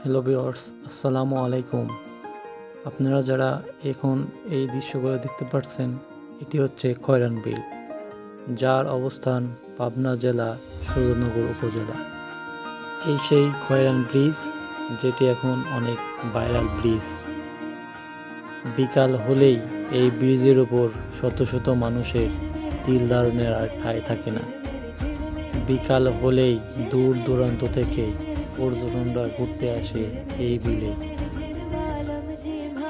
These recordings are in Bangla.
হ্যালো ভিউয়ার্স, আসসালামু আলাইকুম। আপনারা যারা এখন এই দৃশ্যগুলো দেখতে পাচ্ছেন, এটি হচ্ছে খয়রান বিল, যার অবস্থান পাবনা জেলা সুরেন্দ্রনগর উপজেলা। এই সেই খয়রান ব্রিজ, যেটি এখন অনেক ভাইরাল ব্রিজ। বিকাল হলেই এই ব্রিজের উপর শত শত মানুষের তিল ধারণের আর ঠাঁই থাকে না। বিকাল হলেই দূর দূরান্ত থেকে পর্যটনরা ঘুরতে আসে এই বিলে।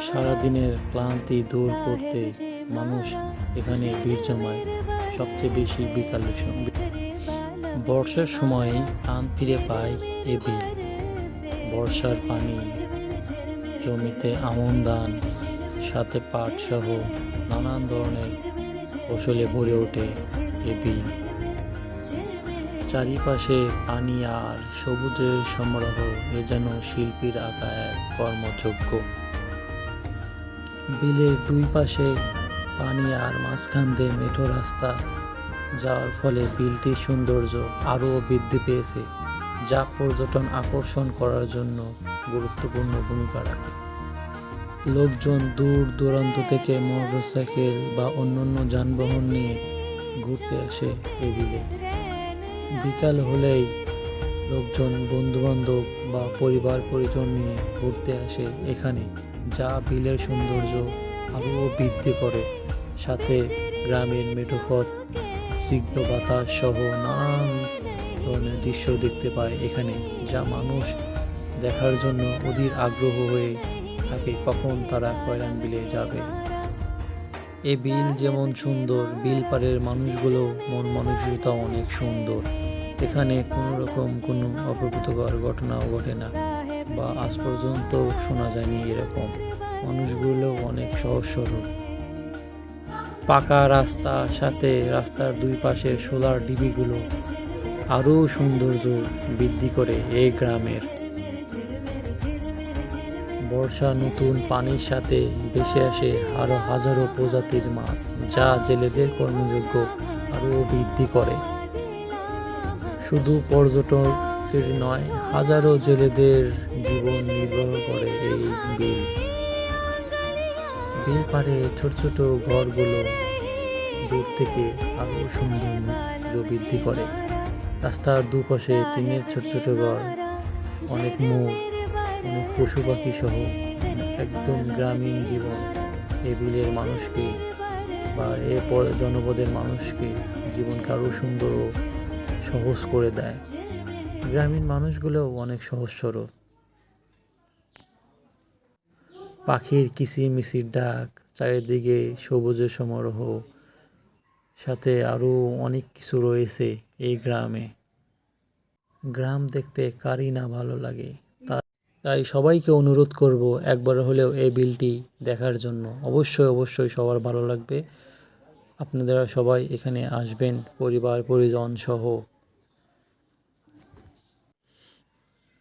সারাদিনের ক্লান্তি দূর করতে মানুষ এখানে ভিড় জমায়, সবচেয়ে বেশি বিকালের সময়। বর্ষার সময় প্রাণ ফিরে পায় এ বিল। বর্ষার পানি, জমিতে আমন ধান, সাথে পাট সহ নানান ধরনের ফসলে ভরে ওঠে এ বিল। চারিপাশে পানি আর সবুজের সমারোহ, এ যেন শিল্পীর আঁকা এক কর্মযজ্ঞ। বিলের দুই পাশে পানি আর মাঝখান দিয়ে মেঠো রাস্তা যাওয়ার ফলে বিলটির সৌন্দর্য আরও বৃদ্ধি পেয়েছে, যা পর্যটন আকর্ষণ করার জন্য গুরুত্বপূর্ণ ভূমিকা রাখে। লোকজন দূর দূরান্ত থেকে মোটরসাইকেল বা অন্যান্য যানবাহন নিয়ে ঘুরতে আসে এই বিলে। বিকাল হলেই লোকজন বন্ধুবান্ধব বা পরিবার পরিজন নিয়ে ঘুরতে আসে এখানে, যা বিলের সৌন্দর্য আরও বৃদ্ধি করে। সাথে গ্রামের মেঠোপথ, স্নিগ্ধ বাতাস সহ নানান ধরনের দৃশ্য দেখতে পায় এখানে, যা মানুষ দেখার জন্য অধীর আগ্রহ হয়ে থাকে কখন তারা খয়রান বিলে যাবে। এ বিল যেমন সুন্দর, বিল পাড়ের মানুষগুলো মন মানসিকতা অনেক সুন্দর। এখানে কোনো রকম কোনো অপ্রীতিকর ঘটনাও ঘটে না, বা আজ পর্যন্ত শোনা যায়নি এরকম। মানুষগুলো অনেক সহজ সরল। পাকা রাস্তা, সাথে রাস্তার দুই পাশে সোলার ডিবিগুলো আরও সৌন্দর্য বৃদ্ধি করে এই গ্রামের। বর্ষা নতুন পানির সাথে ভেসে আসে আরও হাজারো প্রজাতির মাছ, যা জেলেদের কর্মযোগ্য আরও বৃদ্ধি করে। শুধু পর্যটকদের নয়, হাজারো জেলেদের জীবন নির্ভর করে এই বিল। বিল পাড়ে ছোট ছোট ঘরগুলো দূর থেকে আরও সৌন্দর্য বৃদ্ধি করে। রাস্তার দুপাশে টিনের ছোট ছোট ঘর, অনেক মোড়, অনেক পশু পাখি সহ একদম গ্রামীণ জীবন এ বিলের মানুষকে বা এ জনপদের মানুষকে জীবনকে আরও সুন্দর ও সহজ করে দেয়। গ্রামীণ মানুষগুলোও অনেক সহজ সরল। পাখির কিচিরমিচির ডাক, চারিদিকে সবুজের সমারোহ, সাথে আরও অনেক কিছু রয়েছে এই গ্রামে। গ্রাম দেখতে কারই না ভালো লাগে। তাই সবাইকে অনুরোধ করব একবার হলেও এই বিলটি দেখার জন্য। অবশ্যই সবার ভালো লাগবে। আপনারা সবাই এখানে আসবেন পরিবার পরিজন সহ।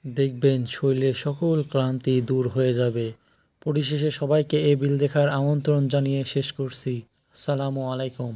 দেখবেন শরীরের সকল ক্লান্তি দূর হয়ে যাবে। পরিশেষে সবাইকে এই বিল দেখার আমন্ত্রণ জানিয়ে শেষ করছি। আসসালামু আলাইকুম।